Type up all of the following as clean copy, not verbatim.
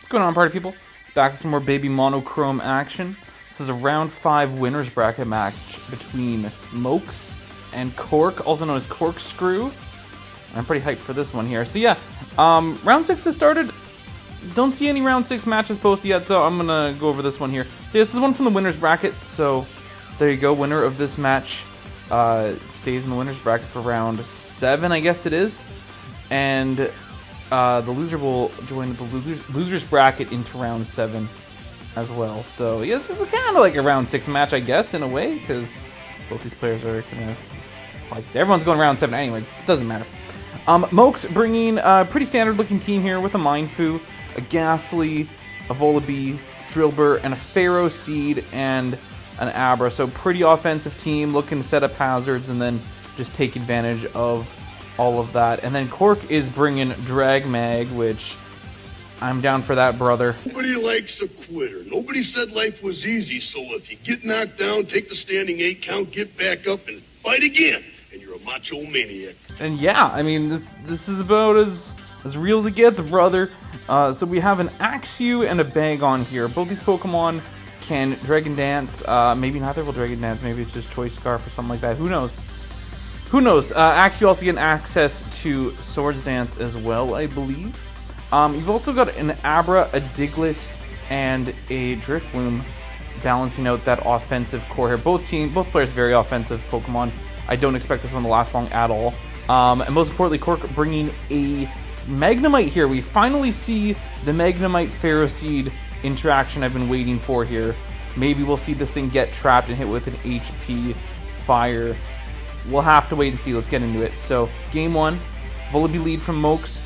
What's going on, party people? Back to some more Babymonochrome action. This is a round 5 winners bracket match between Mok3s and Corck, also known as Corkscrew. I'm pretty hyped for this one here. So yeah, round 6 has started. Don't see any round 6 matches posted yet, so I'm gonna go over this one here. So yeah, this is one from the winners bracket. So there you go. Winner of this match stays in the winners bracket for round 7, I guess it is, and the loser will join the losers bracket into round 7 as well. So yeah, this is kind of like a round 6 match, I guess, in a way, because both these players are kind of like everyone's going round 7 anyway. It doesn't matter. Mok3s bringing a pretty standard looking team here with a Mindfu, a Ghastly, a Volibee, Drillbur, and a Pharaoh Seed and an Abra. So pretty offensive team, looking to set up hazards and then just take advantage of all of that. And then Corck is bringing Drag Mag, which I'm down for that, brother. Nobody likes a quitter. Nobody said life was easy, so if you get knocked down, take the standing 8 count, get back up, and fight again. And you're a macho maniac. And yeah, I mean, this is about as real as it gets, brother. So we have an Axew and a Bagon here. Both these Pokemon can Dragon Dance. Maybe neither will Dragon Dance. Maybe it's just Choice Scarf or something like that. Who knows? Who knows? Axew also getting access to Swords Dance as well, I believe. You've also got an Abra, a Diglett, and a Drifloon balancing out that offensive core here. Both players very offensive Pokemon. I don't expect this one to last long at all. And most importantly, Corck bringing a Magnemite here. We finally see the Magnemite Pharaoh Seed interaction I've been waiting for here. Maybe we'll see this thing get trapped and hit with an HP fire. We'll have to wait and see. Let's get into it. So, game 1, Volibee lead from Mok3s,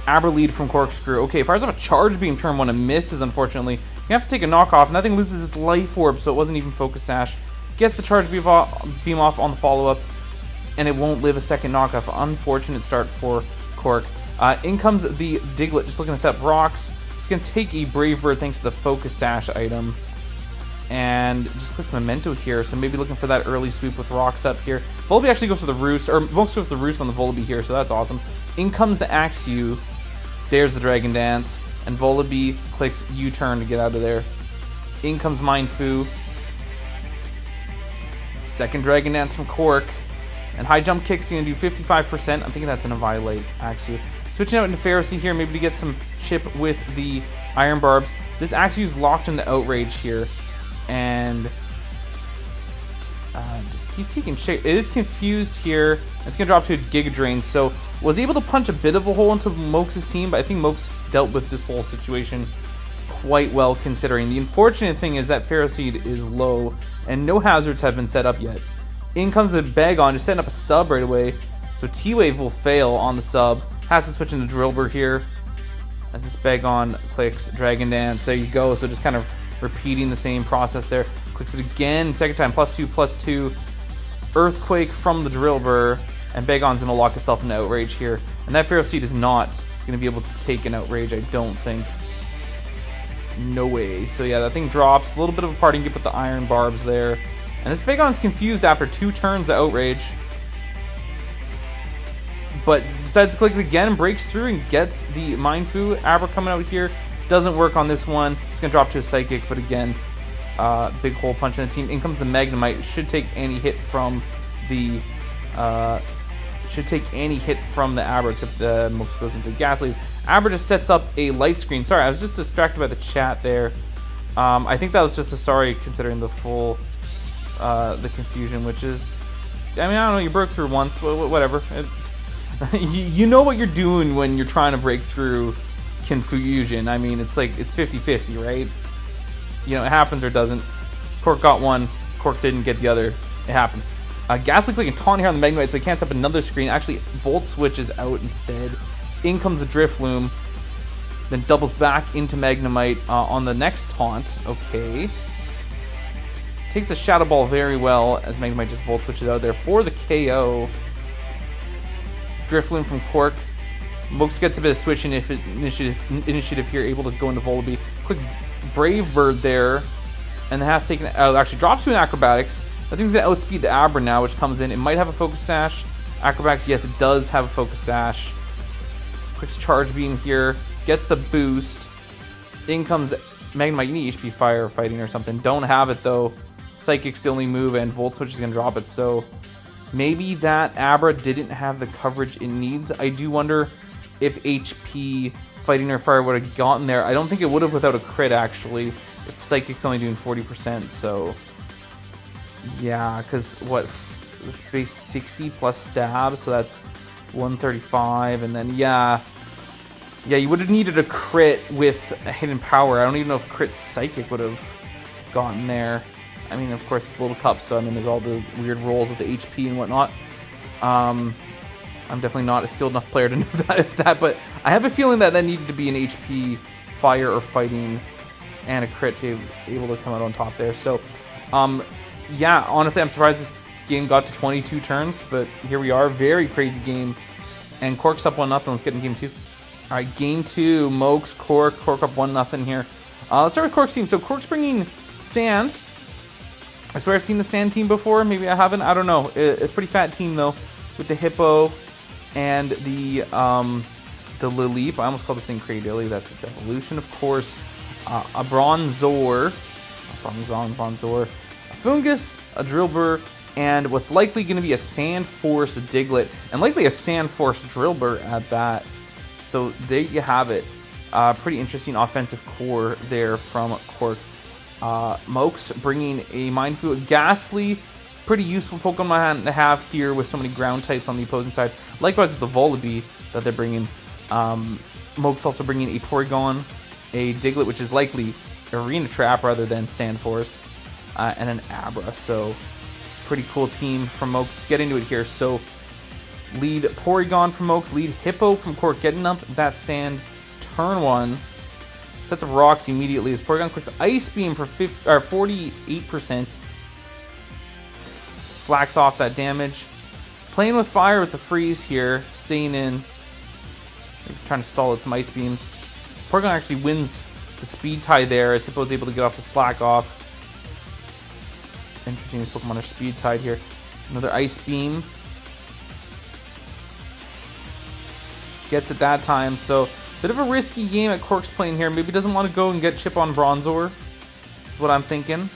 Abra lead from Corkscrew. Okay, fires off a Charge Beam turn 1 and misses, unfortunately. You have to take a knockoff, and that thing loses its Life Orb, so it wasn't even Focus Sash. Gets the Charge Beam off on the follow-up, and it won't live a second knockoff. Unfortunate start for Corck. In comes the Diglett, just looking to set up rocks. It's going to take a Brave Bird thanks to the Focus Sash item. And just clicks Memento here, so maybe looking for that early sweep with rocks up here. Volibee actually goes for the Roost, or Mok3s goes for the Roost on the Volibee here, so that's awesome. In comes the Axew. There's the Dragon Dance, and Volibee clicks U-turn to get out of there. In comes Mindfu. Second Dragon Dance from Corck. And High Jump Kick's going to do 55%. I'm thinking that's an Annihilate, Axew. Switching out into Pharaoh Seed here, maybe to get some chip with the Iron Barbs. This Axew's locked into Outrage here. And just keeps taking shape. It is confused here. It's going to drop to a Giga Drain. So was able to punch a bit of a hole into Mok3s' team, but I think Mok3s dealt with this whole situation quite well considering. The unfortunate thing is that Pharaoh Seed is low and no hazards have been set up yet. In comes the Bagon, just setting up a sub right away. So T-Wave will fail on the sub. Has to switch into Drillbur here. As this Bagon clicks Dragon Dance. There you go. So just kind of repeating the same process there. Clicks it again, second time, +2/+2. Earthquake from the Drillbur. And Bagon's going to lock itself into Outrage here. And that Pharaoh Seed is not going to be able to take an Outrage, I don't think. No way. So yeah, that thing drops. A little bit of a parting gift with the Iron Barbs there. And this Bagon's confused after 2 turns of Outrage. But decides to click it again, breaks through and gets the Mindfu. Abra coming out here. Doesn't work on this one. It's going to drop to a Psychic, but again, big hole punch in the team. In comes the Magnemite. Should take any hit from the Abra. To the Mok3s goes into Ghastly's. Abra just sets up a light screen. Sorry, I was just distracted by the chat there. I think that was just a sorry considering the full the confusion, which is, I mean, I don't know, you broke through once, whatever. You know what you're doing when you're trying to break through confusion. I mean, it's like, it's 50-50, right? You know, it happens or doesn't. Corck got one, Corck didn't get the other. It happens. Ghastly clicking Taunt here on the Magnemite, so he can't set up another screen. Actually, Volt switches out instead. In comes the Drifloon. Then doubles back into Magnemite on the next taunt. Okay. Takes the Shadow Ball very well as Magnemite just Volt switches out there for the KO. Drifloon from Corck. Mok3s gets a bit of switch initiative here, able to go into Volibee. Quick Brave Bird there. And has taken, actually drops to an Acrobatics. I think it's going to outspeed the Abra now, which comes in. It might have a Focus Sash. Acrobatics, yes, it does have a Focus Sash. Quick Charge Beam here. Gets the boost. In comes Magnemite. You need HP Fire Fighting or something. Don't have it though. Psychic's the only move, and Volt Switch is going to drop it. So maybe that Abra didn't have the coverage it needs. I do wonder if HP Fighting or Fire would have gotten there. I don't think it would have without a crit, actually. If Psychic's only doing 40%, so... Yeah, because what? It's base 60 plus stab, so that's 135, and then, yeah, you would have needed a crit with a hidden power. I don't even know if crit Psychic would have gotten there. I mean, of course, it's Little Cup, so I mean, there's all the weird rolls with the HP and whatnot. I'm definitely not a skilled enough player to know that, but I have a feeling that needed to be an HP, Fire, or Fighting, and a crit to be able to come out on top there. So, yeah, honestly, I'm surprised this game got to 22 turns, but here we are. Very crazy game. And Corck's up 1-0. Let's get in game 2. All right, game 2. Mok3s, Corck. Corck up 1-0 here. Let's start with Corck's team. So Corck's bringing Sand. I swear I've seen the Sand team before. Maybe I haven't. I don't know. It's a pretty fat team, though, with the Hippo and the Lileep. I almost called this thing Cradilly. That's its evolution, of course. A Bronzor. A Fungus, a Drillbur, and what's likely going to be a Sand Force Diglett, and likely a Sand Force Drillbur at that. So there you have it. Pretty interesting offensive core there from Corck. Mok3s bringing a Mindfu. Ghastly, pretty useful Pokemon to have here with so many ground types on the opposing side. Likewise with the Volibee that they're bringing. Mok3s also bringing a Porygon, a Diglett, which is likely Arena Trap rather than Sand Force, and an Abra. So pretty cool team from Mok3s. Let's get into it here. So lead Porygon from Mok3s, lead Hippo from Corck, getting up that Sand. Turn 1. Sets of rocks immediately as Porygon clicks Ice Beam for 48%. Slacks off that damage. Playing with fire with the freeze here. Staying in. Trying to stall out some Ice Beams. Porygon actually wins the speed tie there as Hippo's able to get off the slack off. Interesting, these Pokemon are speed tied here. Another Ice Beam. Gets it that time, so bit of a risky game at Corck's playing here. Maybe doesn't want to go and get Chip on Bronzor. Is what I'm thinking.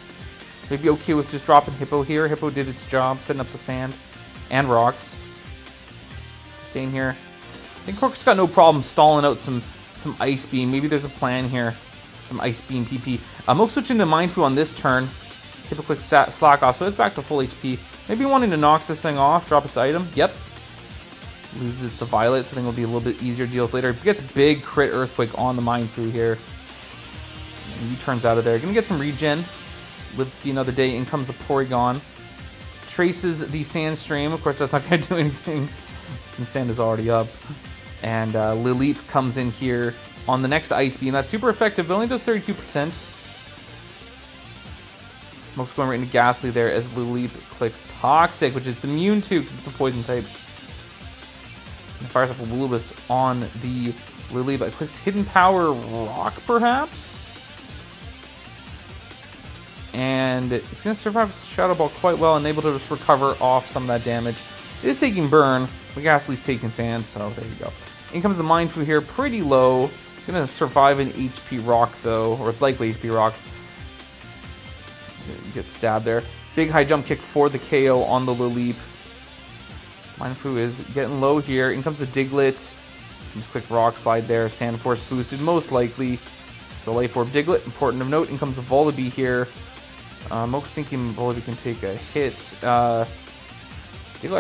Maybe okay with just dropping Hippo here. Hippo did its job, setting up the Sand and rocks. Staying here. I think Corck's got no problem stalling out some Ice Beam. Maybe there's a plan here. Some Ice Beam PP. Mok3s switching to Mindfu on this turn. Hippo clicks slack off, so it's back to full HP. Maybe wanting to knock this thing off, drop its item. Yep. Loses its Violet, so I think it'll be a little bit easier to deal with later. Gets big crit Earthquake on the Mindfu here. He turns out of there. Gonna get some regen. Live to see another day. In comes the Porygon. Traces the Sandstream. Of course, that's not gonna do anything since Sand is already up. And Lileep comes in here on the next Ice Beam. That's super effective, but only does 32%. Mok3s going right into Ghastly there as Lileep clicks Toxic, which it's immune to because it's a poison type. And fires up a Wulibus on the Lileep. It clicks Hidden Power Rock, perhaps? And it's going to survive Shadow Ball quite well and able to just recover off some of that damage. It is taking Burn, but Ghastly's taking Sand, so there you go. In comes the Mindfu here, pretty low. Going to survive an HP Rock, though, or it's likely HP Rock. Gets stabbed there. Big high jump kick for the KO on the Lileep. Mindfu is getting low here. In comes the Diglett. Just quick Rock Slide there. Sand Force boosted, most likely. So Life Orb Diglett, important of note. In comes the Volibee here. Mok3s thinking Volibee can take a hit. Diglett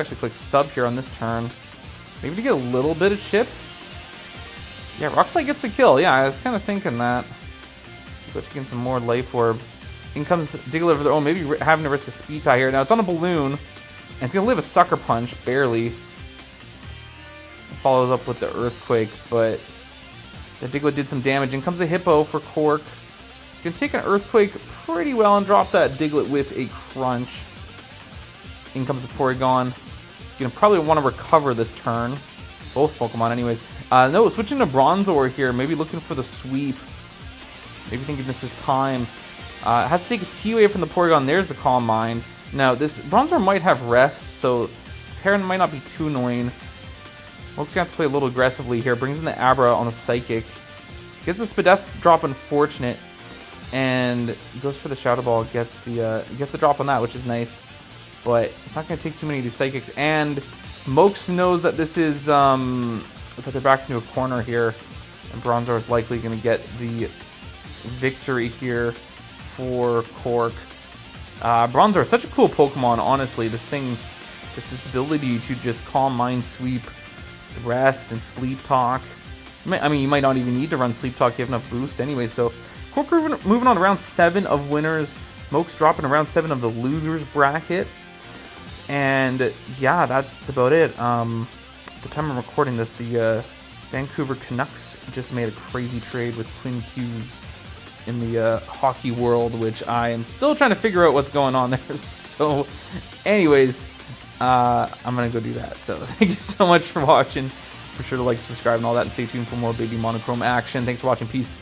actually clicks Sub here on this turn. Maybe to get a little bit of chip. Yeah, Rock Slide gets the kill. Yeah, I was kind of thinking that. Go taking some more Life Orb. In comes Diglett over there. Oh, maybe having to risk a speed tie here. Now it's on a balloon, and it's going to live a Sucker Punch, barely. Follows up with the Earthquake, but the Diglett did some damage. In comes the Hippo for Corck. It's going to take an Earthquake pretty well and drop that Diglett with a Crunch. In comes the Porygon. Going to probably want to recover this turn. Both Pokemon anyways. No, switching to Bronzor here. Maybe looking for the sweep. Maybe thinking this is time. Has to take a T away from the Porygon. There's the Calm Mind. Now, this Bronzor might have Rest, so Parent might not be too annoying. Mok3s gonna have to play a little aggressively here. Brings in the Abra on the Psychic. Gets the Spadef drop unfortunate, and goes for the Shadow Ball. Gets the drop on that, which is nice. But it's not going to take too many of these Psychics. And Mok3s knows that this is that they're back into a corner here, and Bronzor is likely going to get the victory here for Corck. Bronzor is such a cool Pokemon, honestly. This thing, just its ability to just Calm Mind Sweep, Rest, and Sleep Talk. I mean, you might not even need to run Sleep Talk, you have enough boosts anyway. So, Corck moving on to round 7 of winners. Mok3s dropping to round 7 of the losers bracket. And yeah, that's about it. At the time I'm recording this, the Vancouver Canucks just made a crazy trade with Quinn Hughes in the hockey world, which I am still trying to figure out what's going on there. So anyways, I'm going to go do that. So thank you so much for watching. Be sure to like, subscribe, and all that, and stay tuned for more Babymonochrome action. Thanks for watching. Peace.